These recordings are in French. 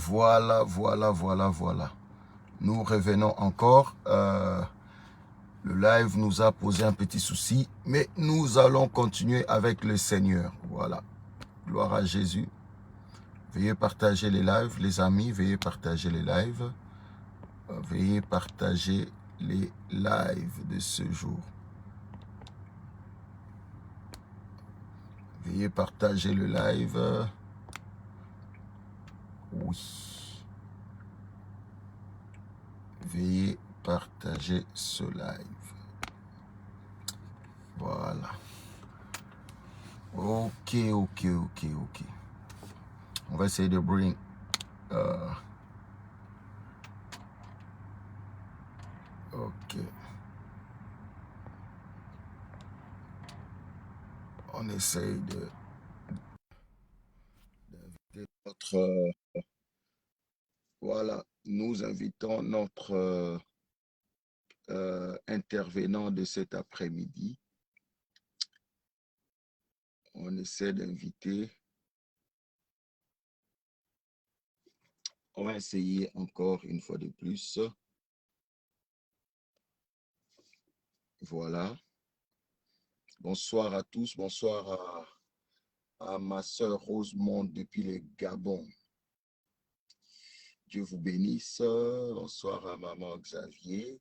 Voilà, voilà, voilà, voilà. Nous revenons encore. Le live nous a posé un petit souci, mais nous allons continuer avec le Seigneur. Voilà. Gloire à Jésus. Veuillez partager les lives, les amis. Veuillez partager les lives. Veuillez partager les lives de ce jour. Veuillez partager le live. Oui. Veuillez partager ce live. Voilà. Ok. On va essayer de bring... ok. On essaye d'inviter notre... voilà. Nous invitons notre intervenant de cet après-midi. On essaie d'inviter... On va essayer encore une fois de plus. Voilà. Bonsoir à tous. Bonsoir à ma sœur Rosemonde depuis le Gabon. Dieu vous bénisse. Bonsoir à maman Xavier.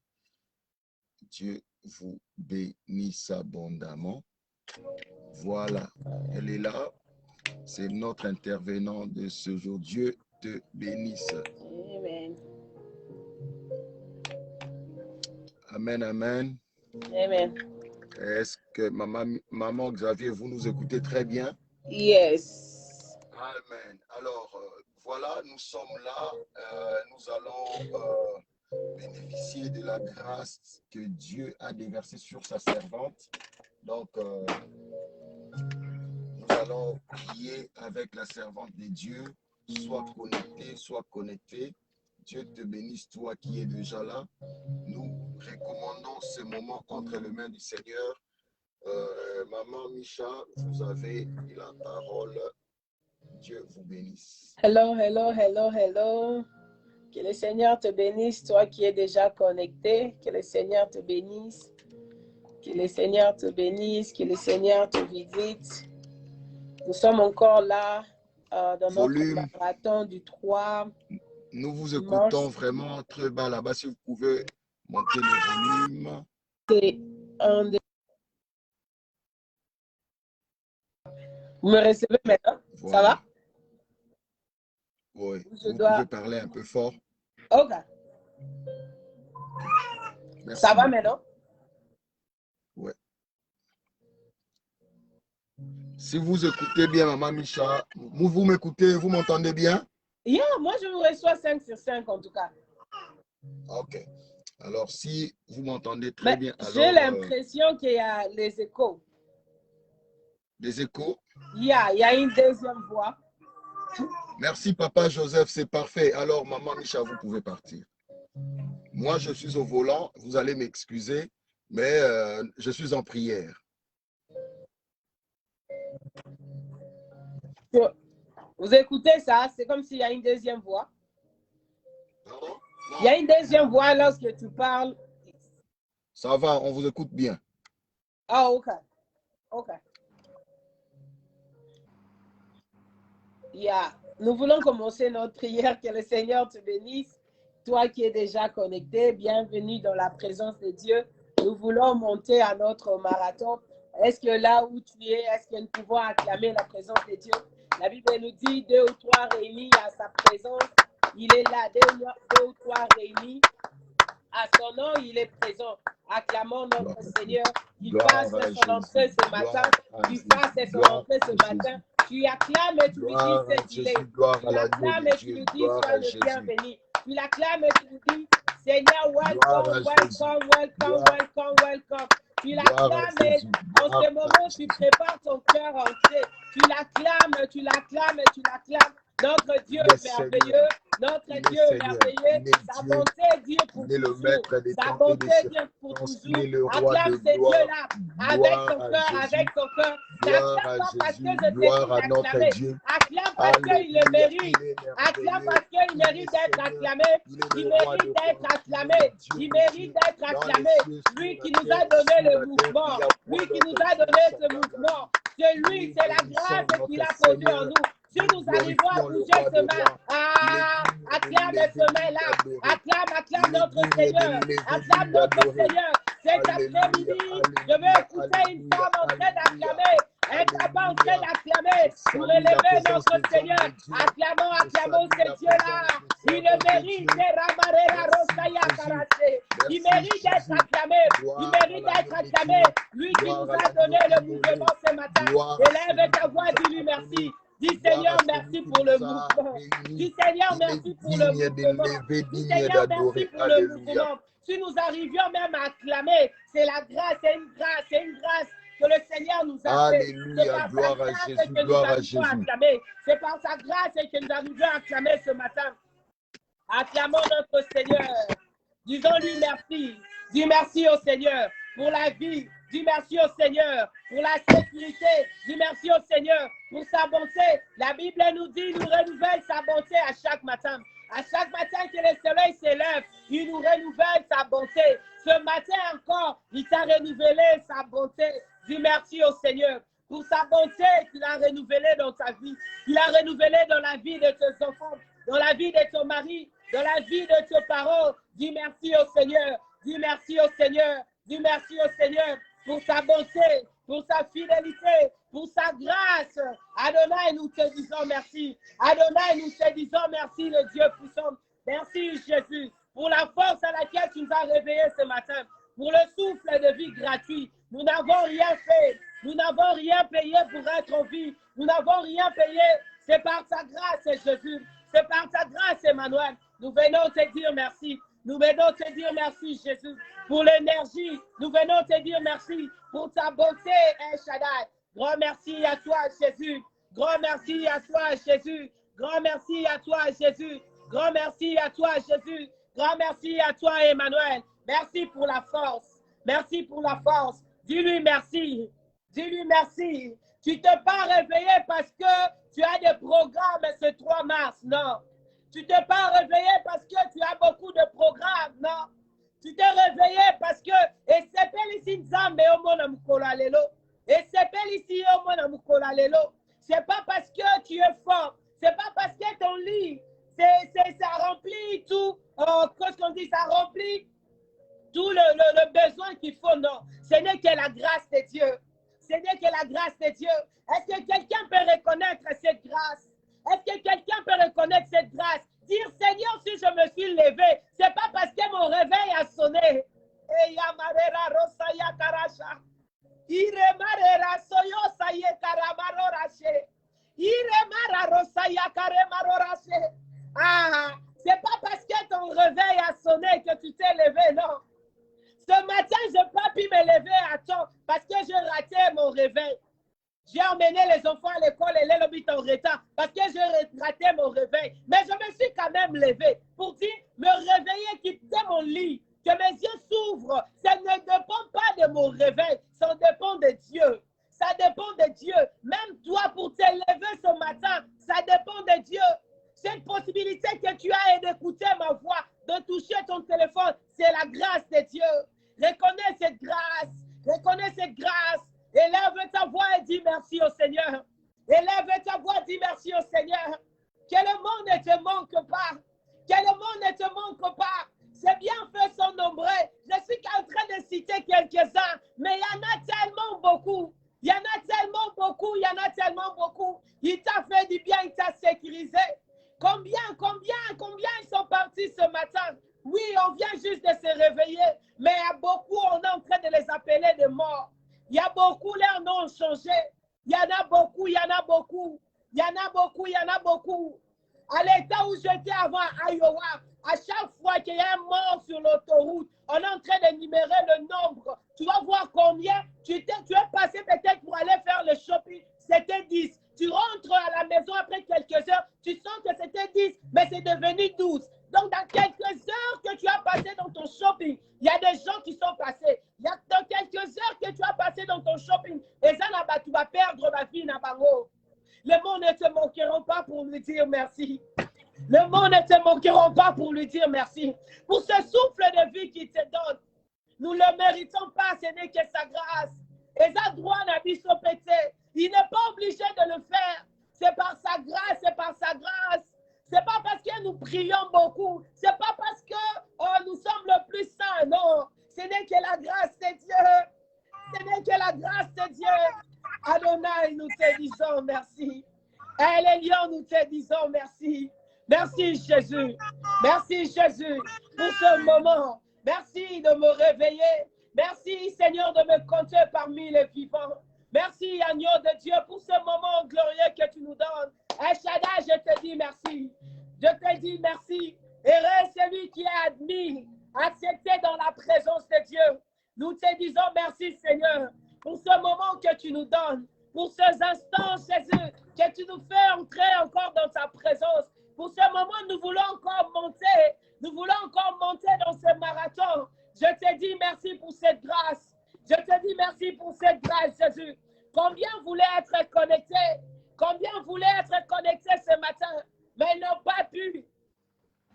Dieu vous bénisse abondamment. Voilà. Elle est là. C'est notre intervenant de ce jour. Dieu te bénisse. Amen. Amen, amen. Amen. Est-ce que maman Xavier, vous nous écoutez très bien? Yes. Amen. Alors, voilà, nous sommes là. Nous allons bénéficier de la grâce que Dieu a déversée sur sa servante. Donc, nous allons prier avec la servante de Dieu. Sois connecté, sois connecté. Dieu te bénisse, toi qui es déjà là. Nous recommandons ce moment entre les mains du Seigneur. Maman Micha, vous avez la parole. Dieu vous bénisse. Hello. Que le Seigneur te bénisse, toi qui es déjà connecté. Que le Seigneur te bénisse. Que le Seigneur te bénisse. Que le Seigneur te visite. Nous sommes encore là dans Volume. notre marathon du 3. Nous vous écoutons vraiment très bas là-bas. Si vous pouvez monter le volume. C'est un des... Vous me recevez maintenant? Voilà. Ça va? Oui. Vous pouvez parler un peu fort. Ok. Merci. Ça va maintenant? Oui. Si vous écoutez bien, maman Micha, vous m'écoutez, vous m'entendez bien? Yeah, moi je vous reçois 5 sur 5 en tout cas. Ok. Alors, si vous m'entendez très bien, alors... J'ai l'impression qu'il y a les échos. Des échos? Il y a une deuxième voix. Merci, papa Joseph, c'est parfait. Alors, maman Micha, vous pouvez partir. Moi, je suis au volant, vous allez m'excuser, mais je suis en prière. Vous écoutez ça? C'est comme s'il y a une deuxième voix. Pardon? Il y a une deuxième voix lorsque tu parles. Ça va, on vous écoute bien. Ah, ok. Yeah. Nous voulons commencer notre prière. Que le Seigneur te bénisse. Toi qui es déjà connecté, bienvenue dans la présence de Dieu. Nous voulons monter à notre marathon. Est-ce que là où tu es, est-ce que nous pouvons acclamer la présence de Dieu? La Bible nous dit 2 ou 3 réunis à sa présence. Il est là, 2 ou 3 réunis à son nom, il est présent. Acclamons notre Seigneur. Il fasse son entrée ce matin. Il fasse son entrée ce matin. Tu acclames et tu lui dis qu'il est. Tu l'acclames et tu lui dis sois le bienvenu. Tu l'acclames et tu lui dis Seigneur, welcome. Tu l'acclames et en ce moment tu prépares ton cœur entier. Tu l'acclames. Notre Dieu est merveilleux. Notre Dieu est merveilleux. Sa bonté dure pour toujours. Sa bonté dure pour toujours. Acclame ces dieux-là avec ton cœur, N'acclame pas parce que je t'ai dit d'acclamer. Acclame parce qu'il le mérite. Acclame parce qu'il il mérite d'être acclamé. Il mérite d'être acclamé. Il mérite d'être acclamé. Lui qui nous a donné le mouvement. Lui qui nous a donné ce mouvement. C'est lui, c'est la grâce qu'il a posée en nous. Si nous arrivons à bouger ce main, acclame ce main-là. Acclame notre Seigneur. Acclame notre Seigneur. Cet après-midi, je veux écouter une femme en train d'acclamer. Un papa en train d'acclamer pour élever notre Seigneur. Acclamons ce Dieu-là. Il le mérite. Il mérite d'être acclamé. Il mérite d'être acclamé. Lui qui nous a donné le mouvement ce matin. Élève ta voix, dis-lui merci. Dis Seigneur, merci pour le mouvement. Dis Seigneur, merci pour le mouvement. Dis Seigneur, merci pour le mouvement. Si nous arrivions même à acclamer, c'est la grâce, c'est une grâce que le Seigneur nous a fait. Alléluia, gloire à Jésus, gloire à Jésus. C'est par sa grâce que nous arrivons à acclamer ce matin. Acclamons notre Seigneur. Disons-lui merci. Dis merci au Seigneur pour la vie. Dis merci au Seigneur pour la sécurité. Dis merci au Seigneur pour sa bonté. La Bible nous dit, il nous renouvelle sa bonté à chaque matin. À chaque matin que le soleil s'élève, il nous renouvelle sa bonté. Ce matin encore, il t'a renouvelé sa bonté. Dis merci au Seigneur pour sa bonté qu'il a renouvelée dans ta vie. Il a renouvelé dans la vie de tes enfants, dans la vie de ton mari, dans la vie de tes parents. Dis merci au Seigneur. Dis merci au Seigneur. Dis merci au Seigneur pour sa bonté, pour sa fidélité, pour sa grâce. Adonai, nous te disons merci. Adonai, nous te disons merci, le Dieu puissant. Merci, Jésus, pour la force à laquelle tu nous as réveillés ce matin, pour le souffle de vie gratuit. Nous n'avons rien fait. Nous n'avons rien payé pour être en vie. Nous n'avons rien payé. C'est par ta grâce, Jésus. C'est par ta grâce, Emmanuel. Nous venons te dire merci. Nous venons te dire merci, Jésus, pour l'énergie. Nous venons te dire merci pour ta bonté, El Shaddai. Grand merci à toi, Jésus. Grand merci à toi, Jésus. Grand merci à toi, Jésus. Grand merci à toi, Jésus. Grand merci à toi, Emmanuel. Merci pour la force. Merci pour la force. Dis-lui merci. Dis-lui merci. Tu ne t'es pas réveillé parce que tu as des programmes ce 3 mars. Non. Tu ne t'es pas réveillé parce que tu as beaucoup de programmes. Non. Tu t'es réveillé parce que et c'est ici Nzambe au mona mukola lelo. Et c'est ici au mona mukola lelo. C'est pas parce que tu es fort. C'est pas parce que ton lit ça remplit tout. Qu'est-ce qu'on dit? Ça remplit tout le besoin qu'il faut. Non. Ce n'est que la grâce de Dieu. Ce n'est que la grâce de Dieu. Est-ce que quelqu'un peut reconnaître cette grâce? Est-ce que quelqu'un peut reconnaître cette grâce? Dire, Seigneur, si je me suis levé, ce n'est pas parce que mon réveil a sonné. Ah, c'est pas parce que ton réveil a sonné que tu t'es levé, non. Ce matin, je n'ai pas pu me lever à temps parce que j'ai raté mon réveil. J'ai emmené les enfants à l'école et les lobbies en retard parce que j'ai raté mon réveil. Mais je me suis quand même levé pour dire, me réveiller, quitter mon lit, que mes yeux s'ouvrent. Ça ne dépend pas de mon réveil, ça dépend de Dieu. Ça dépend de Dieu. Même toi, pour te lever ce matin, ça dépend de Dieu. Cette possibilité que tu as d'écouter ma voix, de toucher ton téléphone, c'est la grâce de Dieu. Reconnais cette grâce. Reconnais cette grâce. Élève ta voix et dis merci au Seigneur. Élève ta voix et dis merci au Seigneur. Que le monde ne te manque pas. Que le monde ne te manque pas. Ses bienfaits sont nombreux. Je suis en train de citer quelques-uns, mais il y en a tellement beaucoup. Il y en a tellement beaucoup. Il y en a tellement beaucoup. Il t'a fait du bien, il t'a sécurisé. Combien ils sont partis ce matin? Oui, on vient juste de se réveiller, mais il y a beaucoup, on est en train de les appeler des morts. Il y a beaucoup, leurs noms ont changé. Il y en a beaucoup, il y en a beaucoup. Il y en a beaucoup, il y en a beaucoup. À l'état où j'étais avant à Iowa, à chaque fois qu'il y a un mort sur l'autoroute, on est en train d'énumérer le nombre. Tu vas voir combien. Tu es passé peut-être pour aller faire le shopping. C'était 10. Tu rentres à la maison après quelques heures, tu sens que c'était 10, mais c'est devenu 12. Donc, dans quelques heures que tu as passé dans ton shopping, il y a des gens qui sont passés. Il y a dans quelques heures que tu as passé dans ton shopping, et ça, là-bas, tu vas perdre ma vie, Nabango. Les mots ne te manqueront pas pour lui dire merci. Le monde ne te manqueront pas pour lui dire merci. Pour ce souffle de vie qu'il te donne. Nous ne le méritons pas, ce n'est que sa grâce. Et sa droit n'a dit pété. Il n'est pas obligé de le faire. C'est par sa grâce, c'est par sa grâce. C'est pas parce que nous prions beaucoup. C'est pas parce que nous sommes le plus saints. Non, ce n'est que la grâce de Dieu. Ce n'est que la grâce de Dieu. Adonai, nous te disons merci. El Elyon, nous te disons merci. Merci Jésus. Merci Jésus pour ce moment. Merci de me réveiller. Merci Seigneur de me compter parmi les vivants. Merci Agneau de Dieu pour ce moment glorieux que tu nous donnes. El Shaddai, je te dis merci. Je te dis merci. Heureux celui qui est admis, accepté dans la présence de Dieu. Nous te disons merci Seigneur pour ce moment que tu nous donnes. Pour ces instants, Jésus, que tu nous fais entrer encore dans ta présence. Pour ce moment, nous voulons encore monter. Nous voulons encore monter dans ce marathon. Je te dis merci pour cette grâce. Je te dis merci pour cette grâce, Jésus. Combien voulaient être connectés? Combien voulaient être connectés ce matin? Mais ils n'ont pas pu.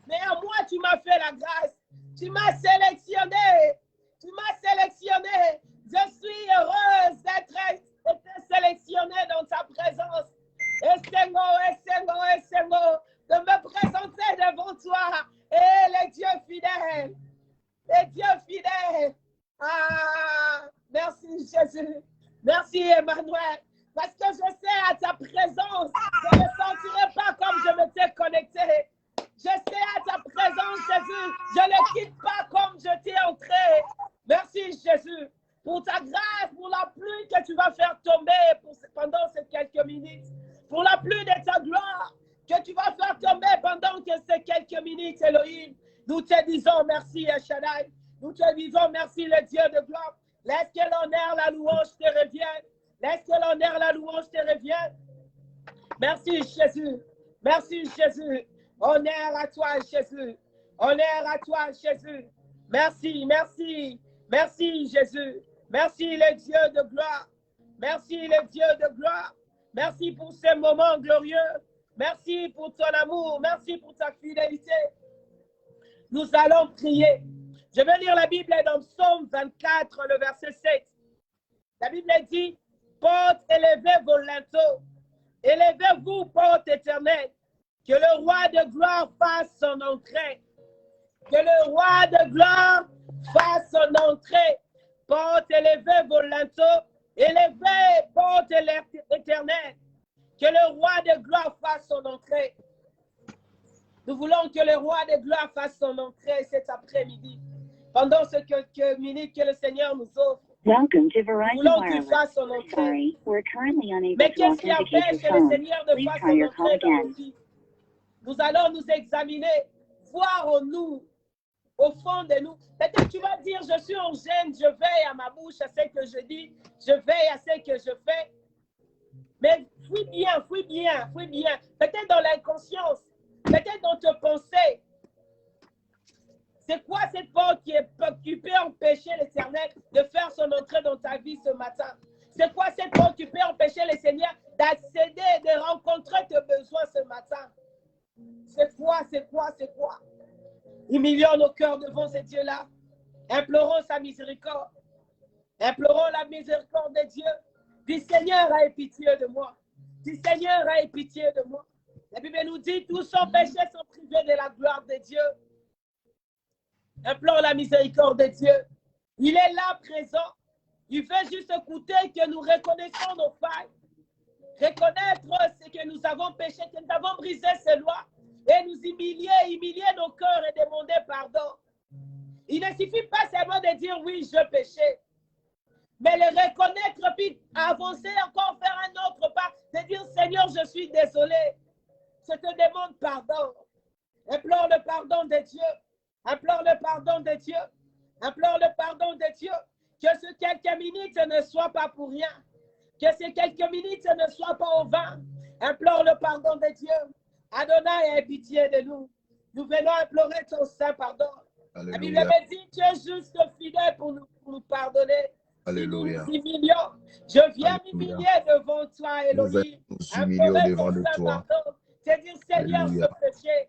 Mais à moi, tu m'as fait la grâce. Tu m'as sélectionné. Tu m'as sélectionné. Je suis heureuse d'être sélectionné dans ta présence. Essengo, de me présenter devant toi. Et les dieux fidèles. Les dieux fidèles. Ah, merci Jésus. Merci Emmanuel. Parce que je sais à ta présence, je ne me sentirai pas comme je m'étais connecté. Je sais à ta présence, Jésus, je ne quitte pas comme je t'ai entré. Merci Jésus pour ta grâce, pour la pluie que tu vas faire tomber pendant ces quelques minutes. Pour la pluie de ta gloire que tu vas faire tomber pendant ces quelques minutes, Elohim. Nous te disons merci, El Shaddai. Nous te disons merci, le Dieu de gloire. Laisse que l'honneur, la louange te revienne. Laisse que l'honneur, la louange te revienne. Merci, Jésus. Merci, Jésus. Honneur à toi, Jésus. Honneur à toi, Jésus. Merci, merci. Merci, Jésus. Merci, le Dieu de gloire. Merci, le Dieu de gloire. Merci pour ce moment glorieux. Merci pour ton amour. Merci pour ta fidélité. Nous allons prier. Je vais lire la Bible dans Psaume 24, le verset 7. La Bible dit, porte, élevez vos linteaux. Élevez-vous, porte éternelle. Que le roi de gloire fasse son entrée. Que le roi de gloire fasse son entrée. Porte, élevez vos linteaux. Élevez, porte éternelle. Que le roi de gloire fasse son entrée. Nous voulons que le roi de gloire fasse son entrée cet après-midi. Pendant ces quelques minutes que le Seigneur nous offre. Welcome to Verizon Nous voulons qu'il Wireless. fasse son entrée. Sorry, we're currently unable Mais to qu'est-ce qui authenticate empêche your le phone. Seigneur de Please faire try son your call entrée dans nos again. vies? Nous allons nous examiner, voir en nous, au fond de nous. Peut-être tu vas dire, je suis en gêne, je veille à ma bouche, à ce que je dis, je veille à ce que je fais. Mais fouille bien, fouille bien, fouille bien. Peut-être dans l'inconscience, peut-être dans tes pensées. C'est quoi cette porte qui peut empêcher l'Éternel de faire son entrée dans ta vie ce matin? C'est quoi cette porte qui peut empêcher le Seigneur d'accéder, de rencontrer tes besoins ce matin? C'est quoi, c'est quoi, c'est quoi? Humilions nos cœurs devant ce Dieu-là. Implorons sa miséricorde. Implorons la miséricorde de Dieu. Dis Seigneur, aie pitié de moi. Dis Seigneur, aie pitié de moi. La Bible nous dit, tous sont péchés, sont privés de la gloire de Dieu. Implore la miséricorde de Dieu. Il est là présent. Il veut juste écouter que nous reconnaissons nos failles. Reconnaître ce que nous avons péché, que nous avons brisé ses lois. Et nous humilier nos cœurs et demander pardon. Il ne suffit pas seulement de dire oui, je péchais. Mais le reconnaître, puis avancer encore, faire un autre pas, de dire Seigneur, je suis désolé. Je te demande pardon. Implore le pardon de Dieu. Implore le pardon de Dieu. Implore le pardon de Dieu. Que ces quelques minutes ne soient pas pour rien. Que ces quelques minutes ne soient pas au vain. Implore le pardon de Dieu. Adonai, aie pitié de nous. Nous venons implorer ton saint pardon. Alléluia. La Bible me dit, tu es juste fidèle pour nous pardonner. Alléluia. Si nous nous humilions, je viens Alléluia. m'humilier devant toi, Elohim. Nous humilions Implorer devant ton de saint toi. pardon. C'est dire, Seigneur, Alléluia. ce péché.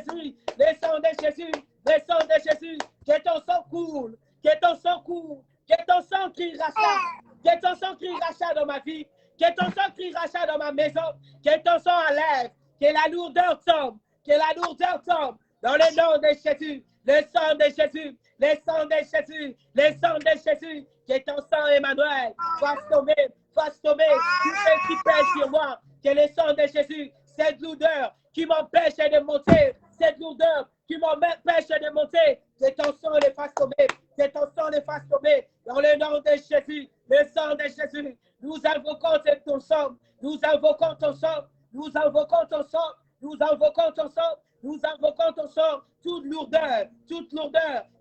Jésus, le sang de Jésus, le sang de Jésus, que ton sang coule, que ton sang coule, que ton sang crie rachat, que ton sang crie rachat dans ma vie, que ton sang crie rachat dans ma maison, que ton sang enlève, que la lourdeur tombe, que la lourdeur tombe, dans le nom de Jésus, le sang de Jésus, le sang de Jésus, le sang de Jésus, que ton sang, Emmanuel, fasse tomber tout ce qui pèse sur moi, que le sang de Jésus, cette lourdeur qui m'empêche de monter, cette lourdeur qui m'empêche de monter, que ton sang le fasse tomber, que ton sang le fasse tomber, dans le nom de Jésus, le sang de Jésus, nous invoquons ton sang, nous invoquons ton sang, Nous invoquons ton sang. Nous invoquons ton sang. Nous invoquons ton sang. Toute lourdeur.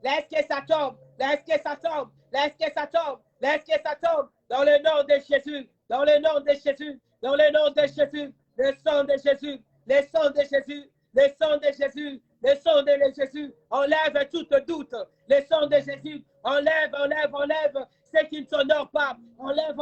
Laisse que ça tombe. Laisse que ça tombe. Laisse que ça tombe. Laisse que ça tombe. Dans le nom de Jésus. Dans le nom de Jésus. Dans le nom de Jésus. Le sang de Jésus. Le sang de Jésus. Le sang de Jésus. Le sang de Jésus. Enlève tout doute. Le sang de Jésus. Enlève ce qui ne t'honore pas. Enlève.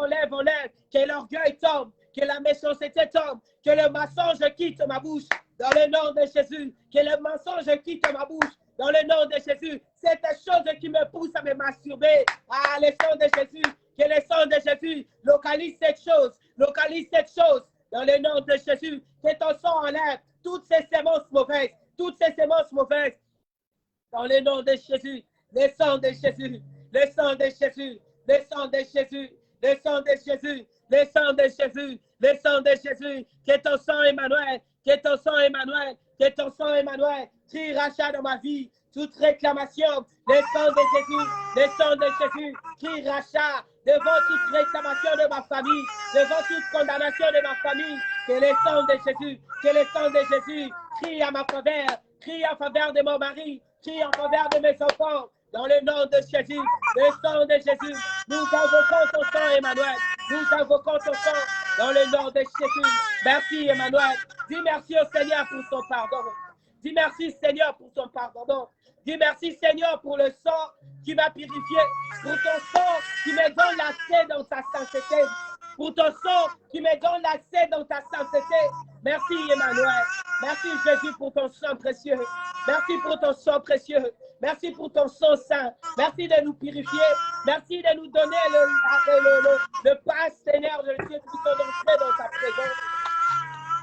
Que l'orgueil tombe. Que la méchanceté tombe. Que le mensonge quitte ma bouche. Dans le nom de Jésus. Que le mensonge quitte ma bouche. Dans le nom de Jésus. C'est une chose qui me pousse à me masturber. Ah, le sang de Jésus. Que le sang de Jésus localise cette chose. Localise cette chose. Dans le nom de Jésus. Que ton sang enlève toutes ces sémences mauvaises. Toutes ces sémences mauvaises. Dans le nom de Jésus. Le sang de Jésus. Le sang de Jésus. Le sang de Jésus. Le sang de Jésus. Le sang de Jésus. Le sang de Jésus. Que ton sang, Emmanuel. Que ton sang, Emmanuel. Que ton sang, Emmanuel. Crie rachat dans ma vie. Toute réclamation. Le sang de Jésus. Le sang de Jésus. Crie rachat devant toute réclamation de ma famille. Devant toute condamnation de ma famille. Que le sang de Jésus. Que le sang de Jésus. Crie à ma faveur. Crie en faveur de mon mari. Crie en faveur de mes enfants. Dans le nom de Jésus, le sang de Jésus, nous invoquons ton sang, Emmanuel. Nous invoquons ton sang dans le nom de Jésus. Merci, Emmanuel. Dis merci au Seigneur pour son pardon. Dis merci, Seigneur, pour son pardon. Dis merci, Seigneur, pour le sang qui m'a purifié. Pour ton sang qui me donne l'accès dans ta sainteté. Pour ton sang qui me donne l'accès dans ta sainteté. Merci, Emmanuel. Merci, Jésus, pour ton sang précieux. Merci pour ton sang précieux. Merci pour ton sang saint. Merci de nous purifier. Merci de nous donner le pas, Seigneur, de Dieu, qui sont d'entrer dans ta présence.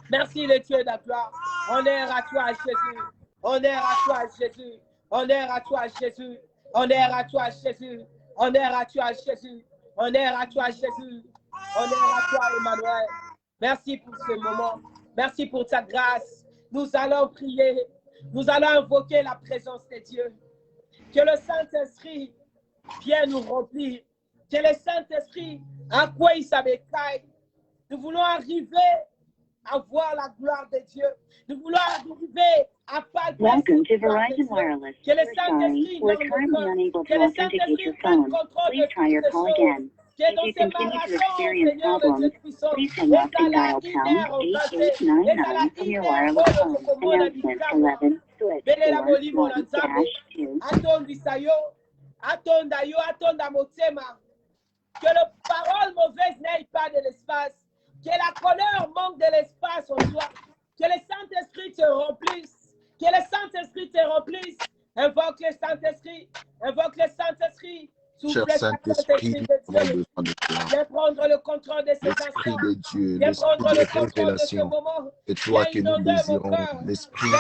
Merci, le Dieu de la gloire. Honneur à toi, Jésus. Honneur à toi, Jésus. Honneur à toi, Jésus. Honneur à toi, Jésus. Honneur à toi, Jésus. Honneur à toi, Jésus. Honneur à toi, Emmanuel. Merci pour ce moment. Merci pour ta grâce. Nous allons prier. Nous allons invoquer la présence de Dieu. Que le Saint-Esprit vienne nous remplir. Que le Saint-Esprit, à quoi il s'abecaille. Nous voulons arriver à voir la gloire de Dieu. Nous voulons arriver à palper. Welcome to Verizon Wireless. Que le We're sorry, Saint-Esprit we're currently unable to que le authenticate your Saint-Esprit prenne phone. contrôle Please de try your toutes call choses. again. Que If dans you ces continue to marathons, experience Seigneur, le problems, Dieu puissant, please hang up and dial #899 from your wireless phone. Announcement 11. Switch Bele la 4 molimo 1 na nzambe. -2. Atonda yo, atonda motema. Que la parole mauvaise n'aille pas de l'espace. Que la colère manque de l'espace en toi. Que le Saint-Esprit te remplisse. Que le Saint-Esprit te remplisse. Invoque le Saint-Esprit. Invoque le Saint-Esprit. Cher Saint-Esprit, nous avons besoin de toi. Viens prendre le contrôle de ces L'Esprit instants. de Dieu, Viens l'Esprit prendre de le contrôle de ce révélation, moment. c'est toi que nous désirons. L'Esprit de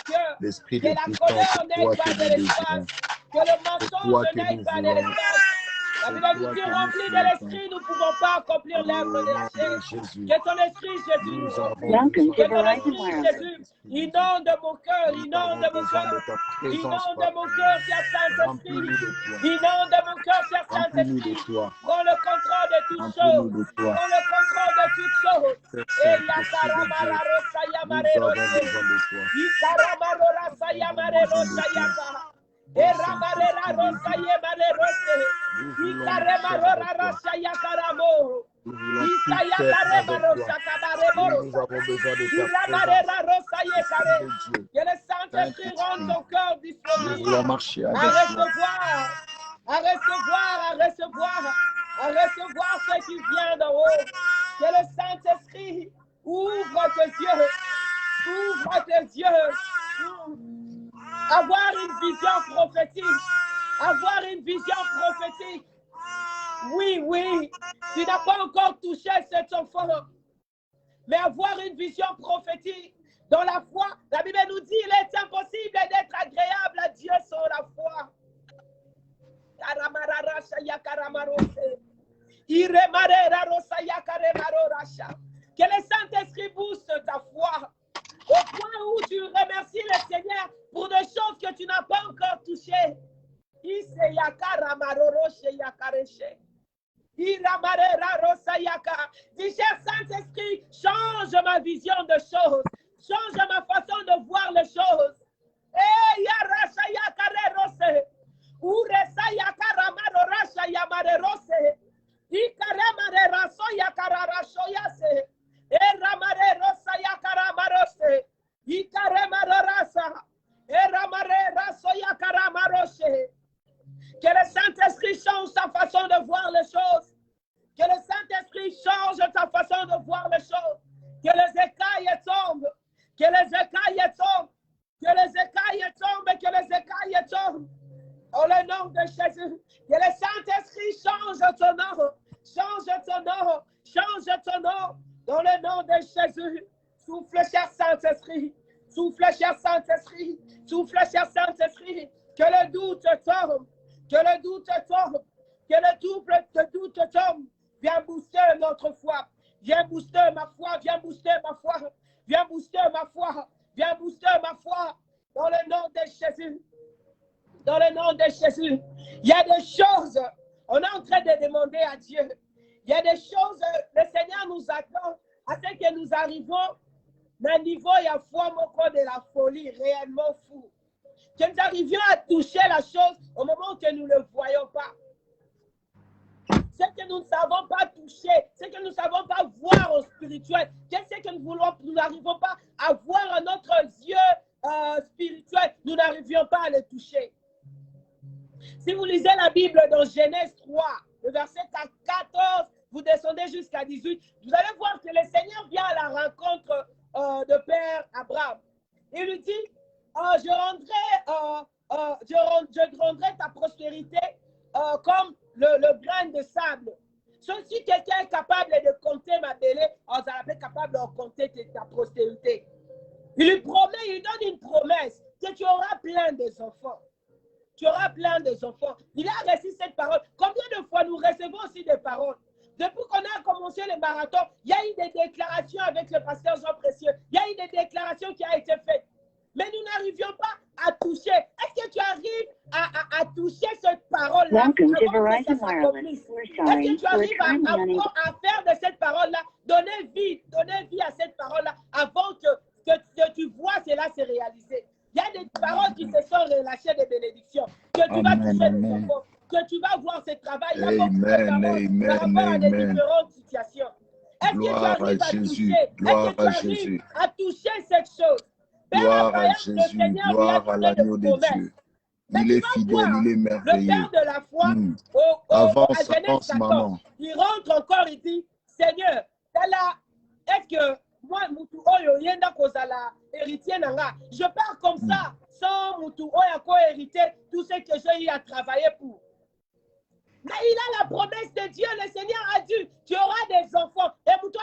paix, l'Esprit de Que la puissance, colère c'est n'aille toi pas que de nous l'espace. désirons. Que le C'est toi mensonge que n'aille nous pas de voulons. l'espace. La Bible C'est dit, toi tu que nous remplis de souhaitons. l'esprit, nous ne pouvons pas accomplir Au l'œuvre de la nom chair. de Jésus, Que ton esprit, Jésus, nous nous avons remplit. Welcome to Que ton Verizon esprit, Wireless. Jésus, inonde mon cœur, Nous inonde avons mon besoin cœur. de ta présence, Inonde Papa. mon cœur, cher Saint-Esprit. Remplis-nous de toi. Inonde mon cœur, cher Remplis-nous de Saint-Esprit. toi. Prends le contrôle de toutes Remplis-nous choses. de toi. Prends le contrôle de toutes choses. Cher Et Saint-Esprit de Dieu, nous avons besoin de toi. Et ramarera rosa yemare rose. Ikaremaro sayakaramo. Nous voulons tout faire avec toi. Oui, nous avons besoin de ta présence. Que le Saint-Esprit rende ton cœur Nous disponible voulons marcher à avec toi. recevoir, à recevoir, à recevoir, à recevoir ce qui vient d'en haut. Que le Saint-Esprit ouvre tes yeux, ouvre tes yeux. Avoir une vision prophétique, avoir une vision prophétique. Oui, oui, tu n'as pas encore touché cet enfant, mais avoir une vision prophétique dans la foi. La Bible nous dit il est impossible d'être agréable à Dieu sans la foi. Que le Saint-Esprit booste ta foi au point où tu remercies le Seigneur pour des choses que tu n'as pas encore touchées. Dis, cher Saint-Esprit, change Change ma vision de choses. Change ma façon de voir les choses. Eh, yarasa yakare rose. Uresa yakara marorasha yamare rose. Ikare mare raso yakara rasho yase. E ramare rosa yakara marose. Ikare marorasa. E ramare raso yakara marose. Que le Saint-Esprit change ta façon de voir les choses. Que le Saint-Esprit change ta façon de voir les choses. Que les écailles tombent. Que les écailles tombent. Que les écailles tombent. Que les écailles tombent. Au nom de Jésus. Que le Saint-Esprit change ton nom. Change ton nom. Change ton nom. Dans le nom de Jésus. Souffle, cher Saint-Esprit. Souffle, cher Saint-Esprit. Souffle, cher Saint-Esprit. Que le doute tombe. Que le doute tombe. Que le doute tombe. Viens booster notre foi. Viens booster ma foi. Viens booster ma foi. Viens booster ma foi. Viens booster ma foi. Dans le nom de Jésus. Dans le nom de Jésus. Il y a des choses. On est en train de demander à Dieu. Il y a des choses. Le Seigneur nous attend à ce que nous arrivons d'un niveau, il y a foi, mon corps de la folie, réellement fou. Que nous arrivions à toucher la chose au moment que nous ne le voyons pas. Ce que nous ne savons pas toucher, ce que nous ne savons pas voir au spirituel, qu'est-ce que nous n'arrivons pas à voir à notre yeux spirituel, nous n'arrivions pas à le toucher. Si vous lisez la Bible dans Genèse 3, le verset 14, vous descendez jusqu'à 18, vous allez voir que le Seigneur vient à la rencontre de Père Abraham. Il lui dit, je rendrai ta prospérité comme le grain de sable. Si quelqu'un est capable de compter ma belée, on va être capable de compter ta postérité. Il lui promet, il lui donne une promesse que tu auras plein d'enfants. Tu auras plein d'enfants. Il a reçu cette parole. Combien de fois nous recevons aussi des paroles? Depuis qu'on a commencé le marathon, il y a eu des déclarations avec le pasteur Jean Précieux. Il y a eu des déclarations qui ont été faites. Mais nous n'arrivions pas à toucher. Est-ce que tu arrives à toucher cette parole-là? Est-ce que tu arrives à faire de cette parole-là, donner vie à cette parole-là avant que tu vois cela se réaliser? Il y a des paroles qui se sont relâchées des bénédictions. Que tu vas toucher les enfants, que tu vas voir ce travail par rapport à des différentes situations. Est-ce que tu arrives à toucher? Est-ce que tu arrives à toucher cette chose? Gloire à Jésus, gloire à l'agneau de Dieu. Il est fidèle, il est merveilleux. Le Père de la foi, avance, maman. Il rentre encore, il dit, Seigneur, est-ce que moi, Moutou Oyo, Yenda Kozala, héritier Nanga, je pars comme ça, sans Moutou Oyo hériter tout ce que j'ai eu à travailler pour. Mais il a la promesse de Dieu, le Seigneur a dit, tu auras des enfants. Et Moutou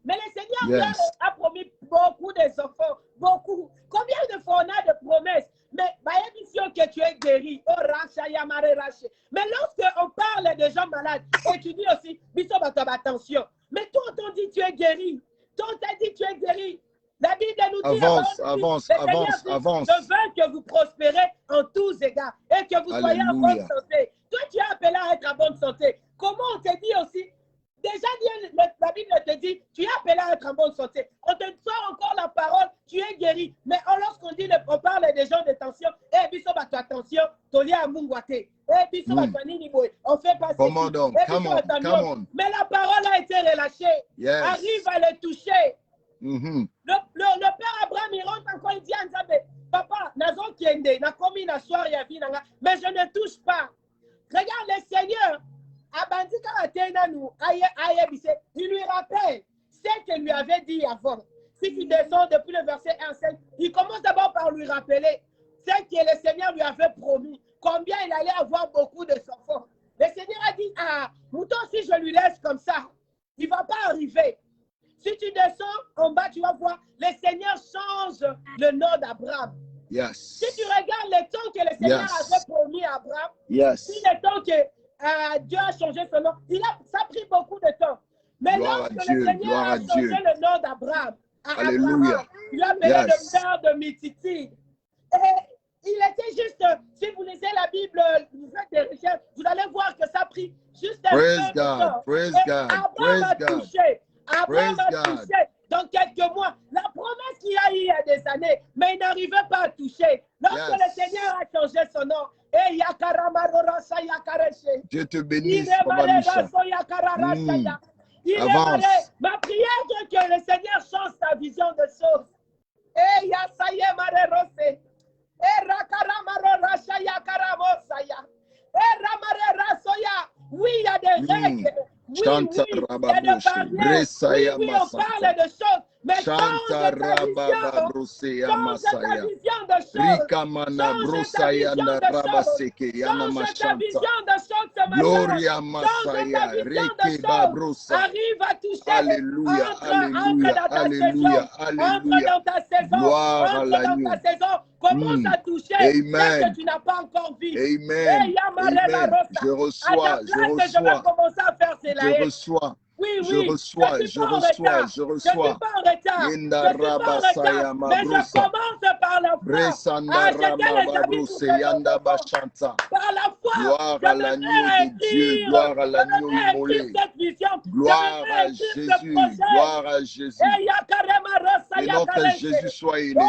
mais le Seigneur a promis beaucoup d'enfants, beaucoup. Combien de fois on a de promesses? Mais mission que tu es guéri. Mais lorsque on parle des gens malades, et tu dis aussi, attention. Mais toi, on dit tu es guéri. Toi, on t'a dit tu es guéri. La Bible nous dit, avance. Je veux que vous prospérez en tous égards et que vous soyez en bonne santé. Toi, tu es appelé à être en bonne santé. Comment on te dit aussi? Déjà, la Bible te dit, tu es appelé à être en bonne santé. On te sort encore la parole, tu es guéri. Mais lorsqu'on dit, on parle des gens de tension, attention, on fait passer. Come on. Mais la parole a été relâchée. Yes. Arrive à le toucher. Le Père Abraham, il rentre encore, il dit à Nzambe, papa, nazon kiende, na komi na soir ya vi nanga, mais je ne touche pas. Regarde le Seigneur. Il lui rappelle ce qu'il lui avait dit avant. Si tu descends depuis le verset 1, il commence d'abord par lui rappeler ce que le Seigneur lui avait promis, combien il allait avoir beaucoup d'enfants. Le Seigneur a dit, mouton, si je lui laisse comme ça, il ne va pas arriver. Si tu descends en bas, tu vas voir, le Seigneur change le nom d'Abraham. Yes. Si tu regardes le temps que le Seigneur avait promis à Abraham, si le temps que Dieu a changé son nom. Ça a pris beaucoup de temps. Mais lorsque le Seigneur a changé le nom d'Abraham, il a appelé le père de Mititi. Et il était juste, si vous lisez la Bible, vous faites des recherches, vous allez voir que ça a pris juste un peu de temps. Abraham a touché. n'arrivait pas à toucher. Lorsque le Yes. Seigneur a changé son nom, Dieu te bénisse, Maman Micha. Avance. Ma prière est que le Seigneur change ta vision de choses. Oui, il y a des règles. Oui, Chanta oui, il y a Rababoshe, des barrières. Bresaya Oui, on Masanta. parle de choses. Mais Chanta change ta vision. Rabababroseya Change ta Masaya. vision de choses. Rikamana Change ta Brosaya vision de choses. Narabaseke Yana Change ta Machanta. vision de choses ce matin. Gloria Change Masaya, ta vision de Rekeba choses. Brosa. Arrive à toucher. Alléluia, Entre alléluia, dans ta alléluia, saison. Entre alléluia. dans ta saison. Gloire à Entre dans l'agneau. ta saison. Commence à toucher ce Amen. que tu n'as pas encore vu. Amen. Amen. Je reçois, À ta je place, je vais reçois, commencer à faire je cela. reçois. Oui, Je oui, reçois, je suis je pas en reçois, retard. je Je suis reçois. pas en retard. Yenda Je suis pas en Rabasaya retard. Mais je Mabrosa. commence par la foi Bresanda à jeter les habits pour Ramababrose faire Yanda notre enfant. Bachanta. Par la foi, Gloire je à me l'agneau mets à de Dieu, écrire. gloire à Je l'agneau me mets à écrire immolé. cette vision. Gloire Je me mets à à écrire ce Jésus, projet. gloire à Jésus. Que notre Jésus soit élevé.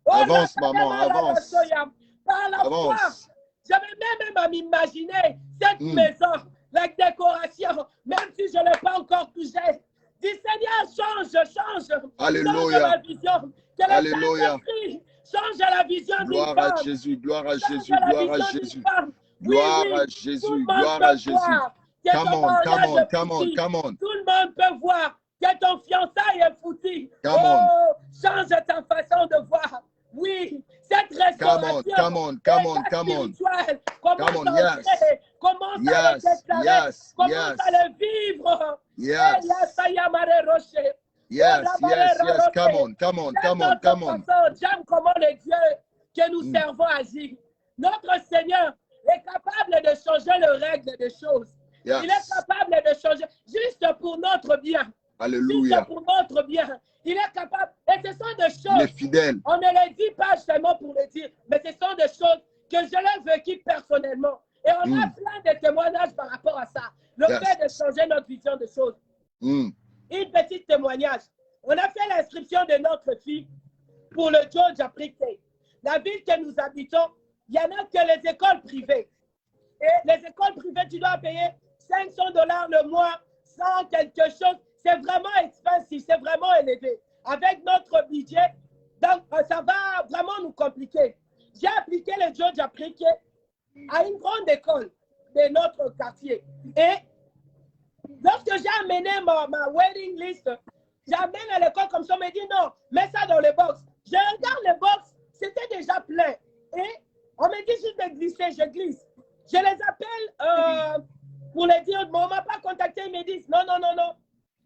Avance, maman, avance. Par la foi, Avance. je me mets même à m'imaginer cette maison, la décoration, même si je ne l'ai pas encore touchée. Dis Seigneur, change. Alléluia. Change ma vision. Que le Alléluia. Saint-Esprit change la vision d'une Gloire à femme. Jésus, gloire à Change Jésus, la gloire à vision d'une Jésus. femme. Gloire Oui, à tout le Jésus, monde gloire peut à Jésus. voir que Come ton on, come mariage on, est come on, foutu. come on. Tout le monde peut voir que ton fiançailles est foutu. Come on. Oh, change ta façon de voir. Oui, cette restauration Come on. spirituelle commence Come on, à yes. entrer, commence à le Yes, déclarer, yes, commence yes. à le vivre. Yes. Yes, come on. J'aime comment le Dieu que nous servons agit. Notre Seigneur est capable de changer les règles des choses. Yes. Il est capable de changer juste pour notre bien. Alléluia. Juste pour notre bien. Il est capable. Et ce sont des Il est choses. fidèle. On ne les dit pas seulement pour le dire, mais ce sont des choses que je l'ai vécues personnellement. Et on a plein de témoignages par rapport à ça. Le fait de changer notre vision des choses. Une petite témoignage. On a fait l'inscription de notre fille pour le Georgia Pre-K. La ville que nous habitons, il n'y en a que les écoles privées. Et les écoles privées, tu dois payer $500 le mois, sans quelque chose. C'est vraiment expensive, c'est vraiment élevé. Avec notre budget, donc ça va vraiment nous compliquer. J'ai appliqué le Georgia Pre-K à une grande école de notre quartier. Et lorsque j'ai amené ma waiting list, j'amène à l'école comme ça, on me dit non, mets ça dans les box. Je regarde les box, c'était déjà plein. Et on me dit juste de glisser, je glisse. Je les appelle pour les dire, mais on ne m'a pas contacté, ils me disent non.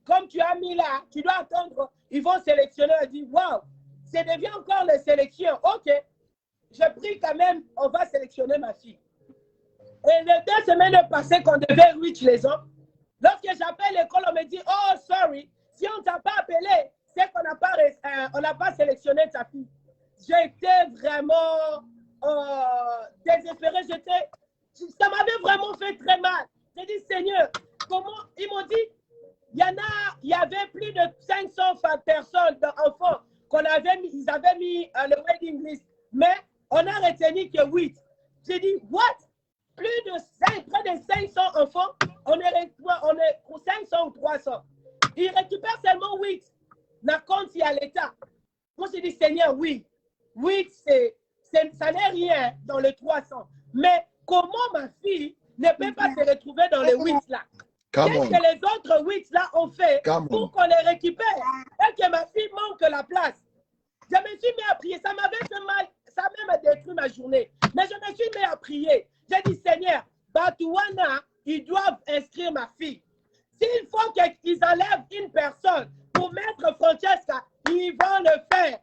Comme tu as mis là, tu dois attendre, ils vont sélectionner. Je dis, waouh, c'est devient encore les sélections. Ok, je prie quand même, on va sélectionner ma fille. Et les 2 semaines passées qu'on devait reach les ans, lorsque j'appelle l'école, on me dit, oh, sorry, si on ne t'a pas appelé, c'est qu'on n'a pas sélectionné ta fille. J'étais vraiment désespérée. Ça m'avait vraiment fait très mal. J'ai dit, Seigneur, comment? Ils m'ont dit, il y avait plus de 500 personnes, enfants, ils avaient mis le waiting list. Mais on a retenu que 8. J'ai dit, what? Près de 500 enfants, on est 500 ou 300. Ils récupèrent seulement 8. N'a compte à l'État. Moi, j'ai dit, Seigneur, oui. 8, ça n'est rien dans le 300. Mais comment ma fille ne peut pas se retrouver dans les 8 là? Qu'est-ce que les autres 8 là ont fait pour qu'on les récupère et que ma fille manque la place? Je me suis mis à prier. Ça m'avait fait mal. Ça a même détruit ma journée. Mais je me suis mis à prier. J'ai dit, Seigneur, Batouana, ils doivent inscrire ma fille. S'il faut qu'ils enlèvent une personne pour mettre Francesca, ils vont le faire.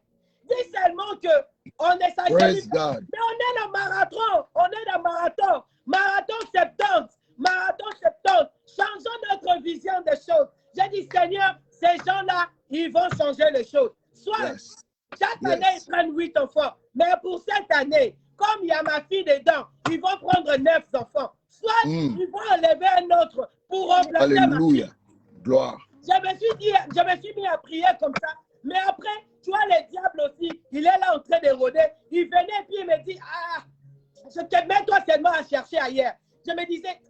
Dis seulement qu'on est ça. Mais on est dans marathon. Marathon 70. Changeons notre vision des choses. J'ai dit, Seigneur, ces gens-là, ils vont changer les choses. Soit chaque année, ils prennent 8 enfants. Mais pour cette année, comme il y a ma fille dedans, ils vont prendre 9 enfants. Soit ils vont enlever un autre pour remplacer ma fille. Gloire. Je me suis mis à prier comme ça. Mais après, tu vois, le diable aussi il est là en train de rôder. Il venait et puis il me dit, ah, mets-toi seulement à chercher ailleurs. Je me disais,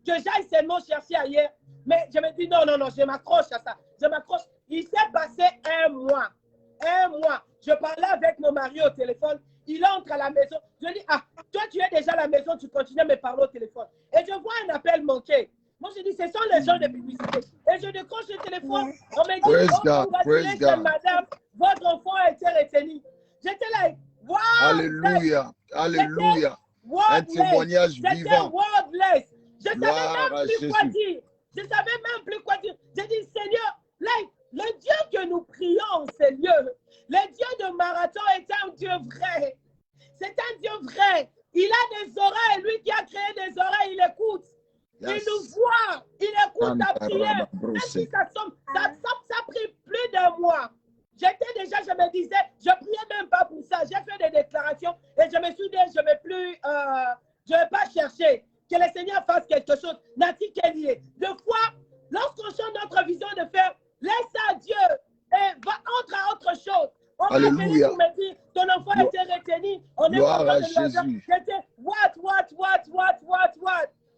que j'aille seulement chercher ailleurs. Mais je me dis, non, non, non, je m'accroche à ça. Je m'accroche. Il s'est passé un mois. Un mois. Je parlais avec mon mari au téléphone. Il entre à la maison. Je dis, ah, toi, tu es déjà à la maison, tu continues à me parler au téléphone. Et je vois un appel manqué. Moi, je dis, ce sont les gens de publicité. Et je décroche le téléphone. On me dit, oh, madame, votre enfant a été retenu. J'étais là, wow! Alléluia, alléluia. Un témoignage vivant. Wordless. Je ne savais même plus quoi dire. Je ne savais même plus quoi dire. J'ai dit, Seigneur, le Dieu que nous prions en ces lieux, le Dieu de Marathon est un Dieu vrai. C'est un Dieu vrai. Il a des oreilles. Lui qui a créé des oreilles, il écoute. Yes. Il nous voit. Il écoute ta prière. Même si ça a pris plus d'un mois. J'étais déjà, je me disais, je ne priais même pas pour ça. J'ai fait des déclarations et je me suis dit, je ne vais pas chercher que le Seigneur fasse quelque chose. Nati Kélié. Deux fois, lorsqu'on change notre vision de faire, laisse à Dieu et va entre à autre chose. On m'a appelé pour me dire, ton enfant a été retenu. On est en train de le dire. J'étais, what?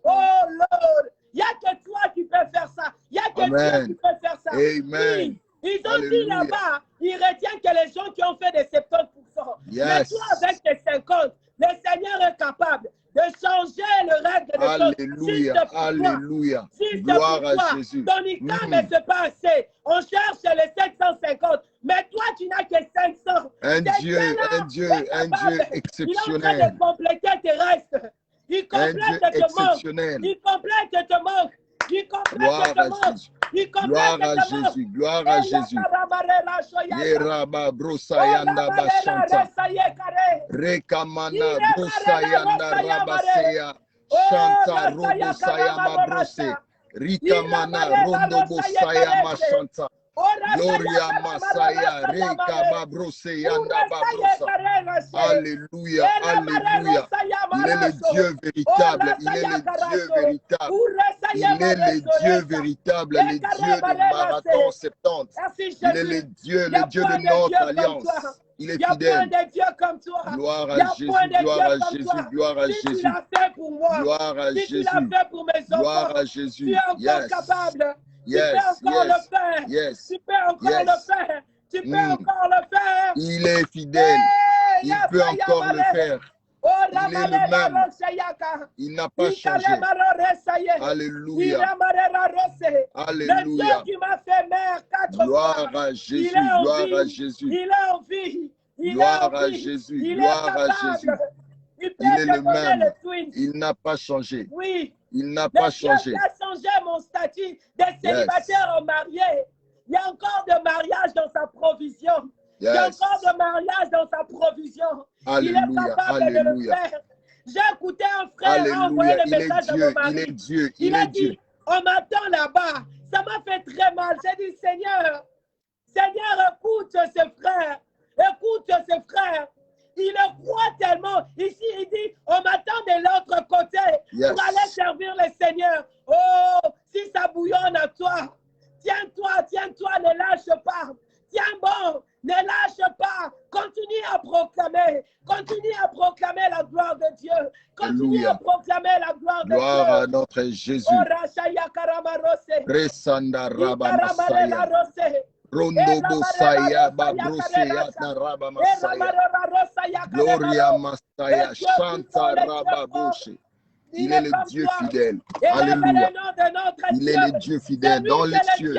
Oh Lord, il n'y a que toi qui peux faire ça. Il n'y a que Dieu qui peut faire ça. Amen. Oui. Ils ont dit là-bas, ils retiennent que les gens qui ont fait des 70%. Yes. Mais toi, avec tes 50, le Seigneur est capable de changer le règle des choses. Alléluia, alléluia. Gloire à Jésus. Ton ICAM ne se pas assez. On cherche les 750. Mais toi, tu n'as que 500. Un Dieu exceptionnel. Il est en train de compléter tes restes. Il complète tes manques. Il complète tes manques. Il complète tes manques. Gloire à Jésus, gloire à Jésus. Yeraba brosayanda bashanta. Rekamana brosayanda rabaseya. Shanta robo sayama brose. Rikamana rondo bosaya mashanta. Gloria Masaya, Reka Babrose, Yanda Babrosa. Alléluia, alléluia. Il est le Dieu véritable, il est le Dieu véritable. Il est le Dieu véritable, le Dieu de Marathon 70. Il est le Dieu de notre alliance. Il est fidèle. Gloire à Jésus, gloire à Jésus, gloire à Jésus. Gloire à Jésus. Gloire à Jésus. Tu es encore capable. Yes, tu peux encore le faire. Yes, tu peux encore le faire. Tu peux encore le faire. Il est fidèle. Il peut encore le faire. Il est le même. Il n'a pas changé. Alléluia. Alléluia. Le Dieu qui m'a fait mère 4 fois. Gloire à Jésus. Gloire à Jésus. Il est en vie. Gloire à Jésus. Gloire à Jésus. Il est le même. Il n'a pas changé. Oui. Il n'a pas changé. Il a changé mon statut de célibataire en marié. Il y a encore de mariage dans sa provision. Il y a encore de mariage dans sa provision. Alléluia. Il est capable de le faire. J'ai écouté un frère envoyer le message à mon mari. Il est Dieu. Il a dit, on m'attend là-bas. Ça m'a fait très mal. J'ai dit, Seigneur, écoute ce frère. Écoute ce frère. Il le croit tellement. Ici, il dit, on m'attend de l'autre côté pour aller servir le Seigneur. Oh, si ça bouillonne à toi, tiens-toi, ne lâche pas. Tiens bon, ne lâche pas. Continue à proclamer la gloire de Dieu. Continue à proclamer la gloire de Dieu. Gloire à notre Jésus. Resanda Rabba Masaya. Rondo Bosaya Babroseya Naraba Masaya. Gloria Masaya Chanta Rabba Boshe. Il est le Dieu fidèle. Alléluia. Il est le Dieu fidèle. Dans les cieux,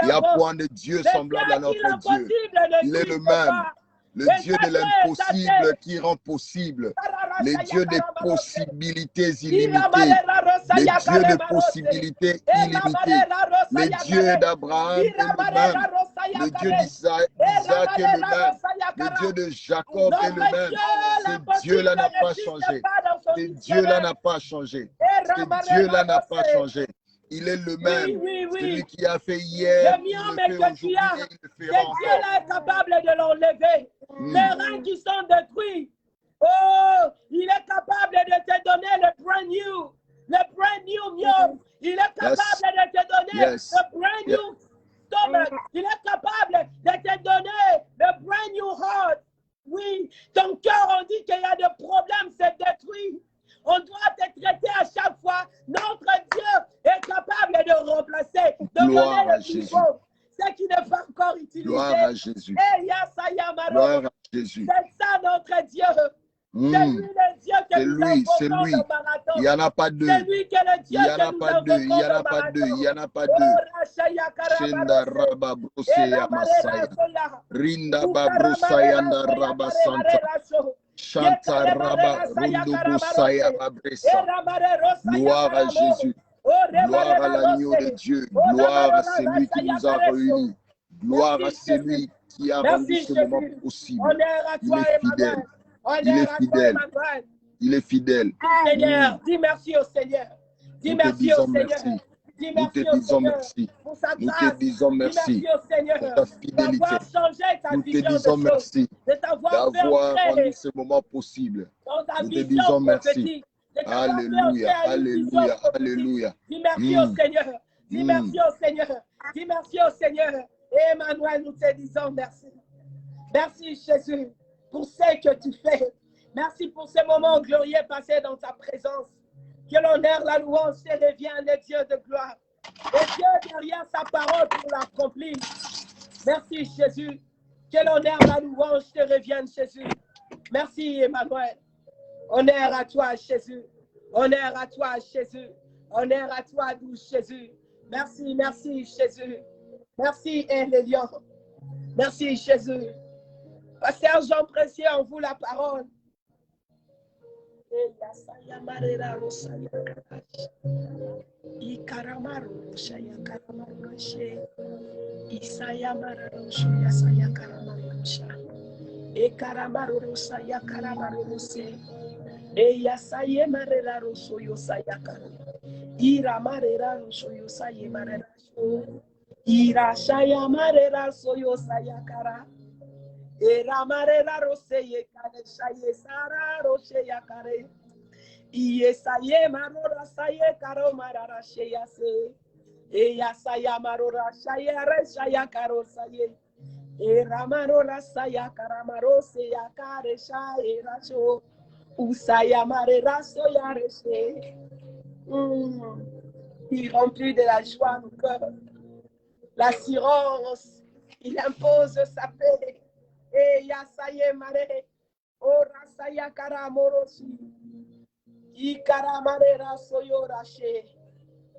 il n'y a point de Dieu semblable à notre Dieu. Il est le même. Le Dieu de l'impossible qui rend possible. Le Dieu des possibilités illimitées. Le Dieu des possibilités illimitées. Le Dieu d'Abraham est le même. Le Dieu d'Isaac est le même. Le Dieu de Jacob est le même. Ce Dieu-là n'a pas changé. Ce Dieu-là n'a pas changé. Ce Dieu-là n'a pas changé. Il est le même. Celui qui a fait hier, il le fait aujourd'hui et il le fera encore. Dieu-là est capable de l'enlever. Les reins qui sont détruits. Oh, il est capable de te donner le brand new. Le brand new mieux. Il est capable de te donner le brand new stomach. Il est capable de te donner le Ton cœur, on dit qu'il y a des problèmes, c'est détruit. On doit te traiter à chaque fois. Notre Dieu est capable de remplacer, de Gloire donner à le Jésus. niveau. Ce qui n'est pas encore utilisé. Gloire à Jésus. Gloire à Jésus. C'est ça notre Dieu. C'est lui le Dieu que nous c'est invoquons lui. le marathon. Il n'y en a pas deux. C'est lui qui est le Dieu Il n'y en que a nous pas deux. Il invoquons n'y en a le pas deux. Il n'y en a pas marathon. deux. Shenda raba broseya masaya. Rinda ba brosayanda raba santa. Chanta raba rundo brosaya babresa. Gloire à Jésus. Gloire à l'agneau de Dieu. Gloire à celui qui nous a réunis. Gloire à celui qui a rendu ce moment possible. Il est fidèle. Il est fidèle. Il est fidèle. Seigneur, dis merci au Seigneur. Dis merci au Seigneur. Dis merci au Seigneur pour sa grâce. Nous te disons merci. Dis merci au Seigneur pour ta fidélité. d'avoir changé ta Nous te vision disons des choses, merci de t'avoir d'avoir fait rendu ce moment possible. dans ta Nous te vision disons merci. prophétique, de t'avoir fait Alléluia, entrer à une vision alléluia, prophétique. alléluia. Dis merci au Seigneur. Dis merci au Seigneur. Dis merci au Seigneur. Et Emmanuel, nous te disons merci. Merci Jésus pour ce que tu fais. Merci pour ces moments glorieux passés dans ta présence. Que l'honneur, la louange te revienne, le Dieu de gloire. Et Dieu derrière sa parole pour l'accomplir. Merci Jésus. Que l'honneur, la louange te revienne, Jésus. Merci Emmanuel. Honneur à toi, Jésus. Honneur à toi, Jésus. Honneur à toi, doux Jésus. Merci, merci Jésus. Merci Élélion. Merci Jésus. Pasteur Jean Précieux, en vous la parole. Eramarera roseye kare shaye sara roshe yakare. Iye saye marora saye karo marara sheya se. Eya saya marora shaye re shaya karo saye. Eramarora saya karamaro se yakare shaye rasho. Usaya marera soya reshe. Il remplit de la joie nos cœurs. L'assurance, il impose sa paix. E ya saye mare, ora saya kara morosi, I kara mare raso yo rashe,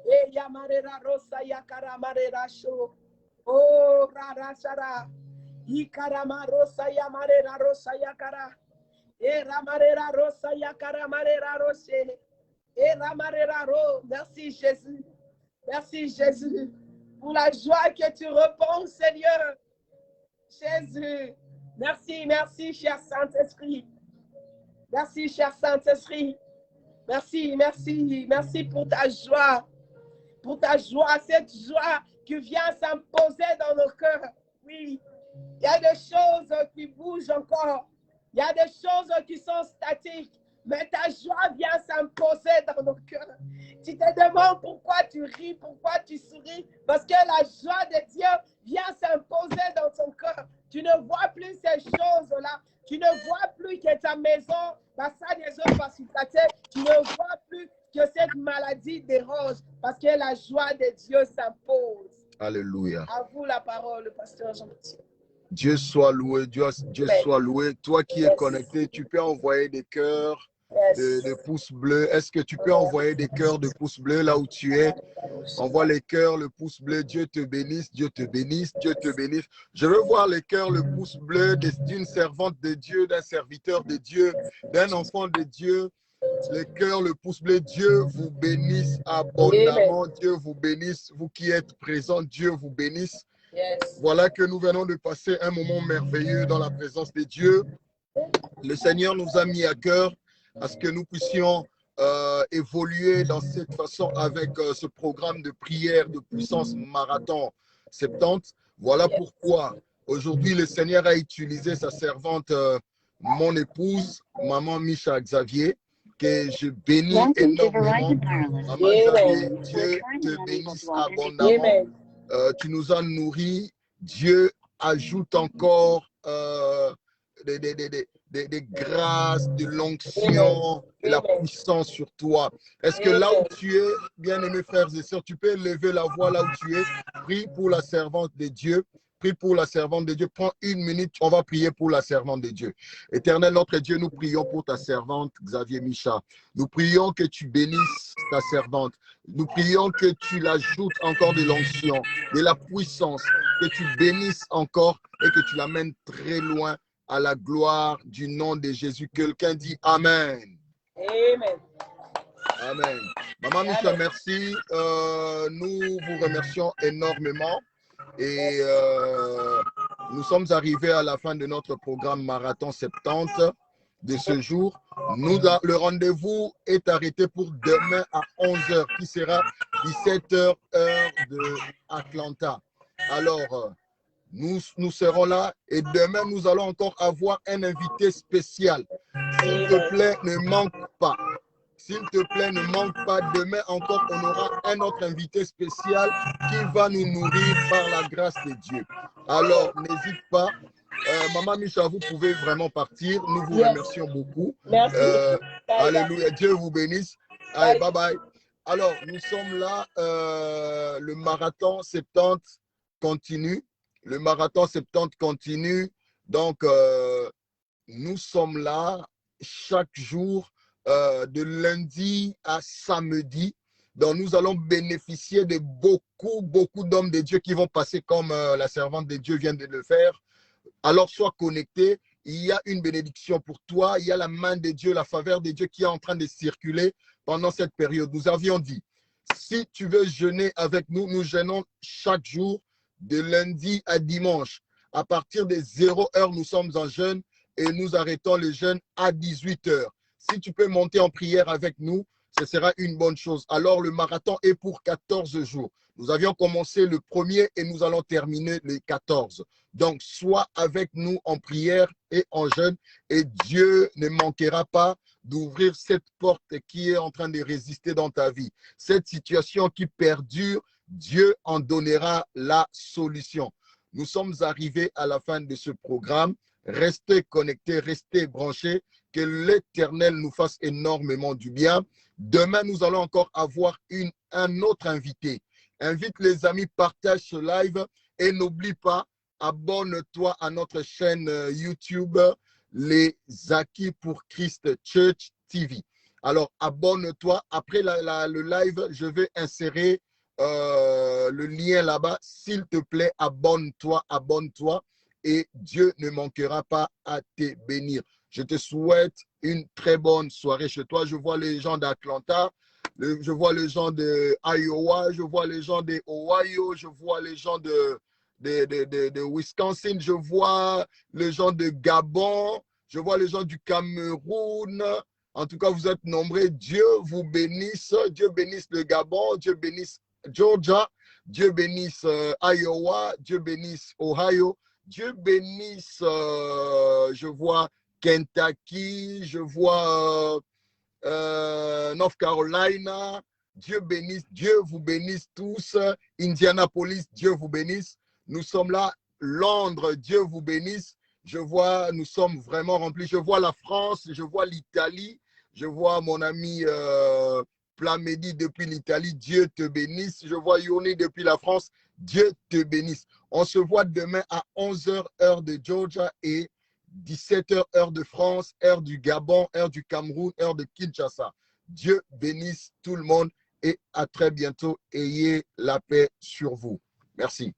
e ya mare rosa ya kara mare rasho, o rarashara, I kara marosa ya mare rosa ya kara, e ramare rosa ya kara mare roshe, e ramare ro. Merci Jésus, merci Jésus pour la joie que tu réponds Seigneur, Jésus. Merci, merci, cher Saint-Esprit. Merci, cher Saint-Esprit. Merci, merci, merci pour ta joie. Pour ta joie, cette joie qui vient s'imposer dans nos cœurs. Oui, il y a des choses qui bougent encore. Il y a des choses qui sont statiques. Mais ta joie vient s'imposer dans nos cœurs. Tu te demandes pourquoi tu ris, pourquoi tu souris. Parce que la joie de Dieu vient s'imposer dans ton cœur. Tu ne vois plus ces choses-là. Tu ne vois plus que ta maison, la salle des autres va s'éclater. Tu ne vois plus que cette maladie dérange. Parce que la joie de Dieu s'impose. Alléluia. À vous la parole, le pasteur Jean-Baptiste. Dieu soit loué, Dieu soit loué. Toi qui es connecté, tu peux envoyer des cœurs de pouces bleus. Est-ce que tu peux envoyer des cœurs de pouces bleus là où tu es? Envoie les cœurs, le pouce bleu. Dieu te bénisse, Dieu te bénisse, Dieu te bénisse. Je veux voir les cœurs, le pouce bleu d'une servante de Dieu, d'un serviteur de Dieu, d'un enfant de Dieu. Les cœurs, le pouce bleu. Dieu vous bénisse abondamment. Dieu vous bénisse. Vous qui êtes présents, Dieu vous bénisse. Voilà que nous venons de passer un moment merveilleux dans la présence de Dieu. Le Seigneur nous a mis à cœur à ce que nous puissions évoluer dans cette façon avec ce programme de prière de puissance marathon 70. Voilà pourquoi aujourd'hui le Seigneur a utilisé sa servante, mon épouse, maman Micha Xavier, que je bénis énormément. Maman Xavier, Dieu te bénisse abondamment. Tu nous as nourris. Dieu ajoute encore des grâces, de l'onction, de la puissance sur toi. Est-ce que là où tu es, bien-aimés frères et sœurs, tu peux lever la voix là où tu es? Prie pour la servante de Dieu. Prie pour la servante de Dieu. Prends une minute, on va prier pour la servante de Dieu. Éternel, notre Dieu, nous prions pour ta servante, Xavier Micha. Nous prions que tu bénisses ta servante. Nous prions que tu l'ajoutes encore de l'onction, de la puissance, que tu bénisses encore et que tu l'amènes très loin à la gloire du nom de Jésus. Quelqu'un dit Amen. Amen. Amen. Maman Micha, merci. Nous vous remercions énormément. Et nous sommes arrivés à la fin de notre programme Marathon 70 de ce jour. Le rendez-vous est arrêté pour demain à 11h, qui sera 17h heure de Atlanta. Alors, nous serons là et demain, nous allons encore avoir un invité spécial. S'il te plaît, ne manque pas. S'il te plaît, ne manque pas. Demain encore, on aura un autre invité spécial qui va nous nourrir par la grâce de Dieu. Alors, n'hésite pas. Maman Micha, vous pouvez vraiment partir. Nous vous remercions beaucoup. Merci. Alléluia. Dieu vous bénisse. Allez, bye bye. Alors, nous sommes là. Le marathon 70 continue. Le marathon 70 continue. Donc, nous sommes là chaque jour. De lundi à samedi. Donc, nous allons bénéficier de beaucoup d'hommes de Dieu qui vont passer comme la servante de Dieu vient de le faire. Alors, sois connecté. Il y a une bénédiction pour toi. Il y a la main de Dieu, la faveur de Dieu qui est en train de circuler pendant cette période. Nous avions dit, si tu veux jeûner avec nous, nous jeûnons chaque jour de lundi à dimanche. À partir de 0h, nous sommes en jeûne et nous arrêtons le jeûne à 18h. Si tu peux monter en prière avec nous, ce sera une bonne chose. Alors, le marathon est pour 14 jours. Nous avions commencé le 1er et nous allons terminer le 14. Donc, sois avec nous en prière et en jeûne et Dieu ne manquera pas d'ouvrir cette porte qui est en train de résister dans ta vie. Cette situation qui perdure, Dieu en donnera la solution. Nous sommes arrivés à la fin de ce programme. Restez connectés, restez branchés. Que l'Éternel nous fasse énormément du bien. Demain, nous allons encore avoir un autre invité. Invite les amis, partage ce live et n'oublie pas, abonne-toi à notre chaîne YouTube, les Acquis pour Christ Church TV. Alors, abonne-toi. Après le live, je vais insérer le lien là-bas. S'il te plaît, abonne-toi et Dieu ne manquera pas à te bénir. Je te souhaite une très bonne soirée chez toi. Je vois les gens d'Atlanta, je vois les gens de Iowa, je vois les gens de Ohio, je vois les gens de Wisconsin, je vois les gens de Gabon, je vois les gens du Cameroun. En tout cas, vous êtes nombreux. Dieu vous bénisse. Dieu bénisse le Gabon, Dieu bénisse Georgia, Dieu bénisse Iowa, Dieu bénisse Ohio, Dieu bénisse, je vois Kentucky, je vois North Carolina. Dieu bénisse, Dieu vous bénisse tous. Indianapolis, Dieu vous bénisse. Nous sommes là. Londres, Dieu vous bénisse. Je vois, nous sommes vraiment remplis. Je vois la France, je vois l'Italie. Je vois mon ami Plamedi depuis l'Italie. Dieu te bénisse. Je vois Yoni depuis la France. Dieu te bénisse. On se voit demain à 11h, heure de Georgia et 17h, heure de France, heure du Gabon, heure du Cameroun, heure de Kinshasa. Dieu bénisse tout le monde et à très bientôt. Ayez la paix sur vous. Merci.